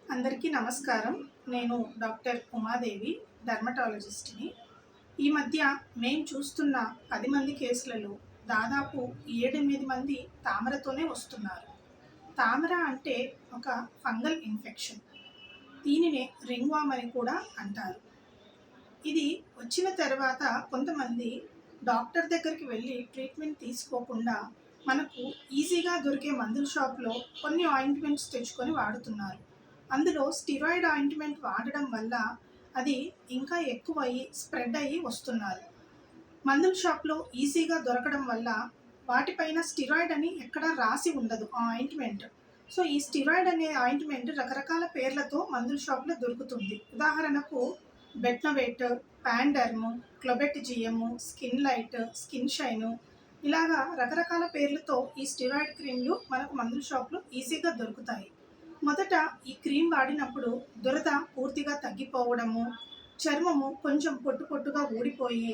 అందరికీ నమస్కారం. నేను డాక్టర్ ఉమాదేవి, డెర్మటాలజిస్ట్‌ని. ఈ మధ్య మేము చూస్తున్న 10 మంది కేసులలో దాదాపు 7, 8 మంది తామరతోనే వస్తున్నారు. తామర అంటే ఒక ఫంగల్ ఇన్ఫెక్షన్. దీనినే రింగ్‌వార్మ్ అని కూడా అంటారు. ఇది వచ్చిన తర్వాత కొంతమంది డాక్టర్ దగ్గరికి వెళ్ళి ట్రీట్మెంట్ తీసుకోకుండా మనకు ఈజీగా దొరికే మందుల షాప్‌లో కొన్ని ఆయింట్మెంట్స్ తెచ్చుకొని వాడుతున్నారు. అందులో స్టిరాయిడ్ ఆయింట్మెంట్ వాడడం వల్ల అది ఇంకా ఎక్కువయ్యి స్ప్రెడ్ అయ్యి వస్తున్నారు. మందుల షాప్‌లో ఈజీగా దొరకడం వల్ల వాటిపైన స్టిరాయిడ్ అని ఎక్కడా రాసి ఉండదు ఆ ఆయింట్మెంట్. సో ఈ స్టిరాయిడ్ అనే ఆయింట్మెంట్ రకరకాల పేర్లతో మందుల షాప్‌లో దొరుకుతుంది. ఉదాహరణకు బెట్నవేట్, ప్యాండర్మ్, క్లోబెట్జియమ్, స్కిన్ లైట్, స్కిన్ షైన్ ఇలాగా రకరకాల పేర్లతో ఈ స్టిరాయిడ్ క్రీమ్లు మనకు మందుల షాప్‌లో ఈజీగా దొరుకుతాయి. మొదట ఈ క్రీమ్ వాడినప్పుడు దురద పూర్తిగా తగ్గిపోవడము, చర్మము కొంచెం పొట్టు పొట్టుగా ఊడిపోయి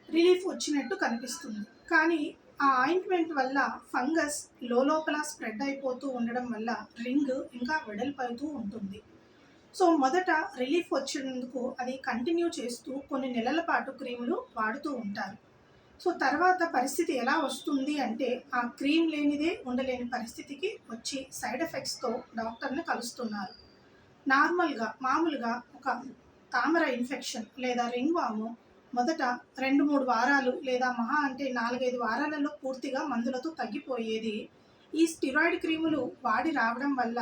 రిలీఫ్ వచ్చినట్టు కనిపిస్తుంది. కానీ ఆ ఆయింట్మెంట్ వల్ల ఫంగస్ లోపల స్ప్రెడ్ అయిపోతూ ఉండడం వల్ల రింగ్ ఇంకా వెడల్పవుతూ ఉంటుంది. సో మొదట రిలీఫ్ వచ్చినందుకు అది కంటిన్యూ చేస్తూ కొన్ని నెలల పాటు క్రీములు వాడుతూ ఉంటారు. సో తర్వాత పరిస్థితి ఎలా వస్తుంది అంటే ఆ క్రీమ్ లేనిదే ఉండలేని పరిస్థితికి వచ్చి సైడ్ ఎఫెక్ట్స్తో డాక్టర్ని కలుస్తున్నారు. మామూలుగా ఒక తామర ఇన్ఫెక్షన్ లేదా రింగ్వార్మ్ మొదట 2-3 వారాలు లేదా మహా అంటే 4-5 వారాలలో పూర్తిగా మందులతో తగ్గిపోయేది ఈ స్టిరాయిడ్ క్రీములు వాడి రావడం వల్ల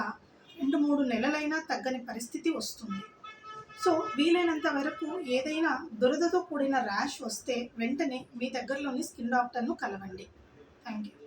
2-3 నెలలైనా తగ్గని పరిస్థితి వస్తుంది. సో వీలైనంత వరకు ఏదైనా దురదతో కూడిన ర్యాష్ వస్తే వెంటనే మీ దగ్గరలోని స్కిన్ డాక్టర్ను కలవండి. Thank you.